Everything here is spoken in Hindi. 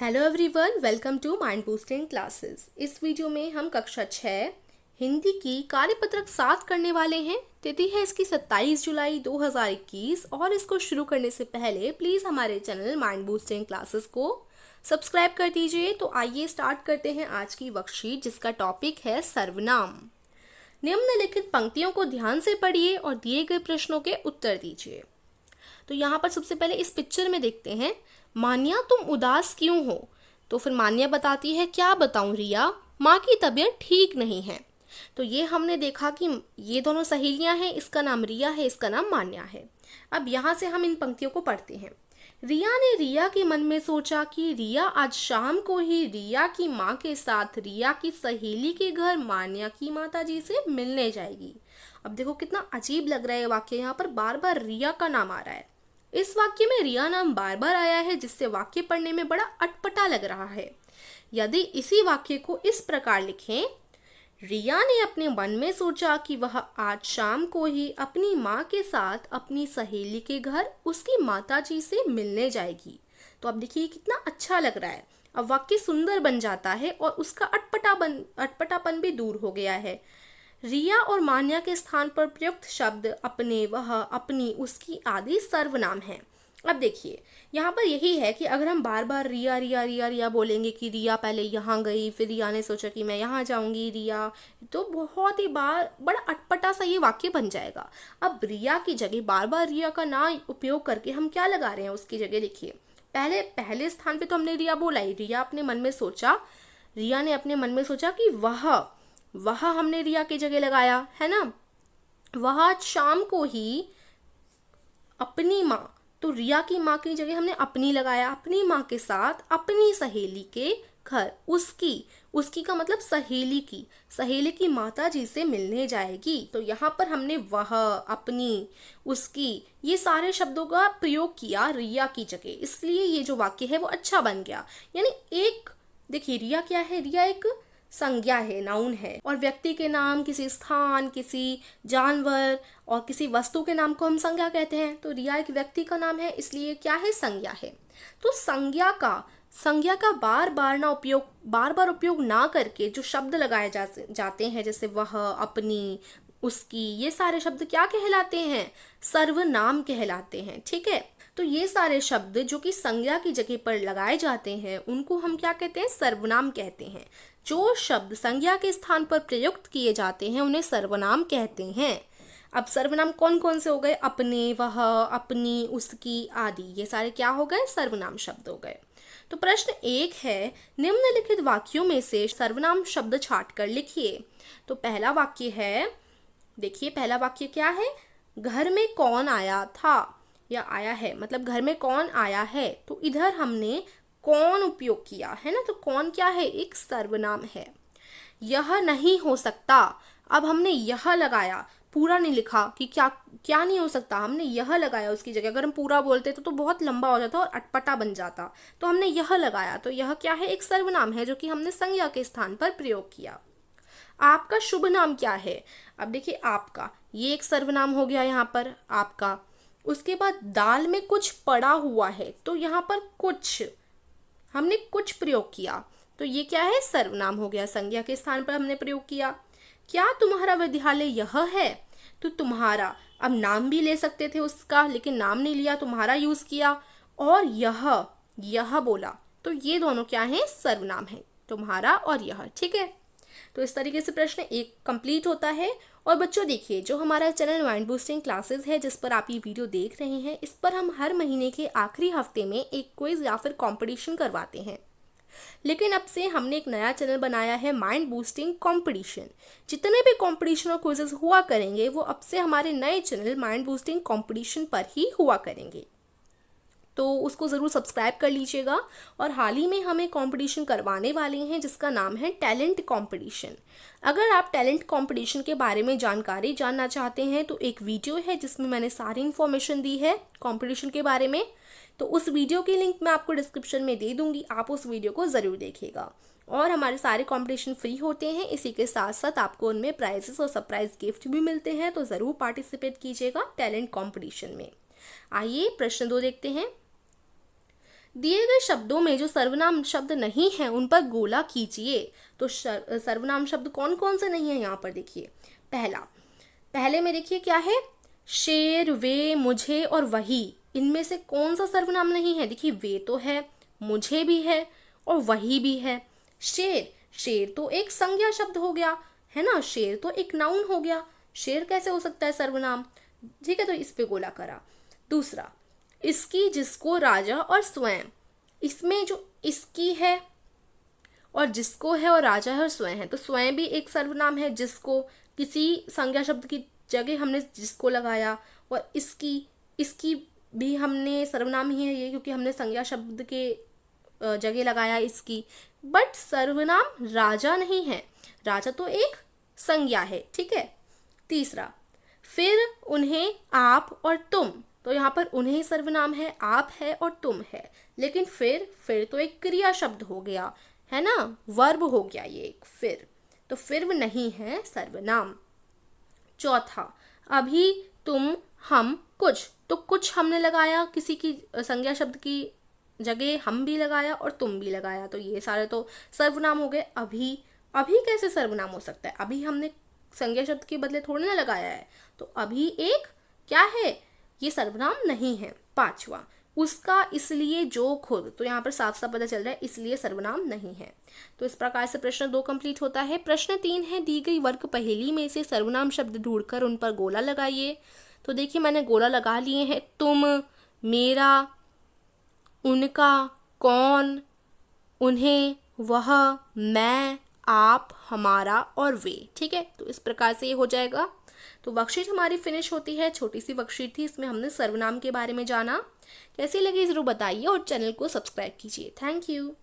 Hello everyone, welcome to mind boosting classes. इस वीडियो में हम कक्षा 6 हिंदी की कार्यपत्रक 7 करने वाले हैं। तिथि है इसकी 27 जुलाई 2021 और इसको शुरू करने से पहले प्लीज़ हमारे चैनल माइंड बूस्टिंग क्लासेस को सब्सक्राइब कर दीजिए। तो आइए स्टार्ट करते हैं आज की वर्कशीट, जिसका टॉपिक है सर्वनाम। निम्नलिखित पंक्तियों को ध्यान से पढ़िए और दिए गए प्रश्नों के उत्तर दीजिए। तो यहाँ पर सबसे पहले इस पिक्चर में देखते हैं, मान्या तुम उदास क्यों हो? तो फिर मान्या बताती है, क्या बताऊं रिया, माँ की तबीयत ठीक नहीं है। तो ये हमने देखा कि ये दोनों सहेलियां हैं, इसका नाम रिया है, इसका नाम मान्या है। अब यहाँ से हम इन पंक्तियों को पढ़ते हैं। रिया ने रिया के मन में सोचा कि रिया आज शाम को ही रिया की माँ के साथ रिया की सहेली के घर मान्या की माताजी से मिलने जाएगी। अब देखो कितना अजीब लग रहा है वाक्य, यहाँ पर बार बार रिया का नाम आ रहा है। इस वाक्य में रिया नाम बार बार आया है, जिससे वाक्य पढ़ने में बड़ा अटपटा लग रहा है। यदि इसी वाक्य को इस प्रकार लिखें, रिया ने अपने मन में सोचा कि वह आज शाम को ही अपनी माँ के साथ अपनी सहेली के घर उसकी माताजी से मिलने जाएगी। तो अब देखिए कितना अच्छा लग रहा है। अब वाक्य सुंदर बन जाता है और उसका अटपटापन भी दूर हो गया है। रिया और मान्या के स्थान पर प्रयुक्त शब्द अपने, वह, अपनी, उसकी आदि सर्वनाम है। अब देखिए यहाँ पर यही है कि अगर हम बार बार रिया रिया रिया रिया बोलेंगे कि रिया पहले यहाँ गई, फिर रिया ने सोचा कि मैं यहाँ जाऊंगी रिया, तो बहुत ही बड़ा अटपटा सा ये वाक्य बन जाएगा। अब रिया की जगह बार बार रिया का ना उपयोग करके हम क्या लगा रहे हैं, उसकी जगह देखिए पहले स्थान पे तो हमने रिया बोला ही, रिया अपने मन में सोचा, रिया ने अपने मन में सोचा कि वह हमने रिया की जगह लगाया है ना। वह आज शाम को ही अपनी माँ, तो रिया की माँ की जगह हमने अपनी लगाया, अपनी माँ के साथ अपनी सहेली के घर, उसकी का मतलब सहेली की माता जी से मिलने जाएगी। तो यहाँ पर हमने वह, अपनी, उसकी, ये सारे शब्दों का प्रयोग किया रिया की जगह, इसलिए ये जो वाक्य है वो अच्छा बन गया। यानी एक देखिए रिया क्या है, रिया एक संज्ञा है, नाउन है, और व्यक्ति के नाम, किसी स्थान, किसी जानवर और किसी वस्तु के नाम को हम संज्ञा कहते हैं। तो रिया एक व्यक्ति का नाम है, इसलिए क्या है, संज्ञा है। तो संज्ञा का बार बार उपयोग ना करके जो शब्द लगाए जाते हैं, जैसे वह, अपनी, उसकी, ये सारे शब्द क्या कहलाते हैं, सर्वनाम कहलाते हैं। ठीक है, तो ये सारे शब्द जो कि संज्ञा की जगह पर लगाए जाते हैं उनको हम क्या कहते हैं, सर्वनाम कहते हैं। जो शब्द संज्ञा के स्थान पर प्रयुक्त किए जाते हैं उन्हें सर्वनाम कहते हैं। अब सर्वनाम कौन कौन से हो गए, अपने, वह, अपनी, उसकी आदि, ये सारे क्या हो गए, सर्वनाम शब्द हो गए। तो प्रश्न 1 है, निम्नलिखित वाक्यों में से सर्वनाम शब्द छांट कर लिखिए। तो पहला वाक्य है, देखिए पहला वाक्य क्या है, घर में कौन आया था या आया है, मतलब घर में कौन आया है। तो इधर हमने कौन उपयोग किया है ना, तो कौन क्या है, एक सर्वनाम है। यह नहीं हो सकता, अब हमने यह लगाया, पूरा नहीं लिखा कि क्या क्या नहीं हो सकता, हमने यह लगाया उसकी जगह। अगर हम पूरा बोलते तो बहुत लंबा हो जाता और अटपटा बन जाता, तो हमने यह लगाया। तो यह क्या है, एक सर्वनाम है जो कि हमने संज्ञा के स्थान पर प्रयोग किया। आपका शुभ नाम क्या है, अब देखिए आपका, ये एक सर्वनाम हो गया यहाँ पर, आपका। उसके बाद दाल में कुछ पड़ा हुआ है, तो यहाँ पर हमने कुछ प्रयोग किया, तो ये क्या है, सर्वनाम हो गया, संज्ञा के स्थान पर हमने प्रयोग किया। क्या तुम्हारा विद्यालय यह है, तो तुम्हारा, अब नाम भी ले सकते थे उसका, लेकिन नाम नहीं लिया, तुम्हारा यूज किया। और यह बोला, तो ये दोनों क्या है, सर्वनाम है, तुम्हारा और यह। ठीक है, तो इस तरीके से प्रश्न 1 कंप्लीट होता है। और बच्चों देखिए, जो हमारा चैनल माइंड बूस्टिंग क्लासेस है, जिस पर आप ये वीडियो देख रहे हैं, इस पर हम हर महीने के आखिरी हफ्ते में एक क्विज या फिर कंपटीशन करवाते हैं। लेकिन अब से हमने एक नया चैनल बनाया है, माइंड बूस्टिंग कंपटीशन। जितने भी कंपटीशन और क्विजेस हुआ करेंगे वो अब से हमारे नए चैनल माइंड बूस्टिंग कंपटीशन पर ही हुआ करेंगे, तो उसको ज़रूर सब्सक्राइब कर लीजिएगा। और हाल ही में हम एक कॉम्पिटिशन करवाने वाले हैं जिसका नाम है टैलेंट कॉम्पिटिशन। अगर आप टैलेंट कॉम्पिटिशन के बारे में जानकारी जानना चाहते हैं तो एक वीडियो है जिसमें मैंने सारी इन्फॉर्मेशन दी है कॉम्पिटिशन के बारे में, तो उस वीडियो की लिंक मैं आपको डिस्क्रिप्शन में दे दूंगी, आप उस वीडियो को ज़रूर देखिएगा। और हमारे सारे कॉम्पिटिशन फ्री होते हैं, इसी के साथ साथ आपको उनमें प्राइजेस और सरप्राइज गिफ्ट भी मिलते हैं, तो ज़रूर पार्टिसिपेट कीजिएगा टैलेंट कॉम्पिटिशन में। आइए प्रश्न 2 देखते हैं। दिए गए शब्दों में जो सर्वनाम शब्द नहीं है उन पर गोला कीजिए। तो सर्वनाम शब्द कौन कौन से नहीं है यहाँ पर देखिए। पहले में देखिए क्या है, शेर, वे, मुझे और वही। इनमें से कौन सा सर्वनाम नहीं है? देखिए वे तो है, मुझे भी है और वही भी है। शेर तो एक संज्ञा शब्द हो गया है ना, शेर तो एक नाउन हो गया, शेर कैसे हो सकता है सर्वनाम? ठीक है, तो इस पे गोला करा। दूसरा, इसकी, जिसको, राजा और स्वयं। इसमें जो इसकी है और जिसको है और राजा है और स्वयं है, तो स्वयं भी एक सर्वनाम है। जिसको किसी संज्ञा शब्द की जगह हमने जिसको लगाया, और इसकी भी हमने सर्वनाम ही है ये, क्योंकि हमने संज्ञा शब्द के जगह लगाया इसकी। बट सर्वनाम राजा नहीं है, राजा तो एक संज्ञा है। ठीक है। तीसरा, फिर, उन्हें, आप और तुम। तो यहाँ पर उन्हें सर्वनाम है, आप है और तुम है। लेकिन फिर तो एक क्रिया शब्द हो गया है ना, वर्ब हो गया ये एक फिर, तो फिर नहीं है सर्वनाम। चौथा, अभी, तुम, हम, कुछ। तो कुछ हमने लगाया किसी की संज्ञा शब्द की जगह, हम भी लगाया और तुम भी लगाया, तो ये सारे तो सर्वनाम हो गए। अभी कैसे सर्वनाम हो सकता है? अभी हमने संज्ञा शब्द के बदले थोड़ी ना लगाया है, तो अभी एक क्या है, ये सर्वनाम नहीं है। पांचवा, उसका, इसलिए, जो, खुद। तो यहाँ पर साफ साफ पता चल रहा है इसलिए सर्वनाम नहीं है। तो इस प्रकार से प्रश्न 2 कंप्लीट होता है। प्रश्न 3 है, दी गई वर्ग पहेली में से सर्वनाम शब्द ढूंढकर उन पर गोला लगाइए। तो देखिए मैंने गोला लगा लिए हैं, तुम, मेरा, उनका, कौन, उन्हें, वह, मैं, आप, हमारा और वे। ठीक है, तो इस प्रकार से ये हो जाएगा। तो वर्कशीट हमारी फिनिश होती है। छोटी सी वर्कशीट थी, इसमें हमने सर्वनाम के बारे में जाना। कैसी लगी जरूर बताइए और चैनल को सब्सक्राइब कीजिए। Thank you.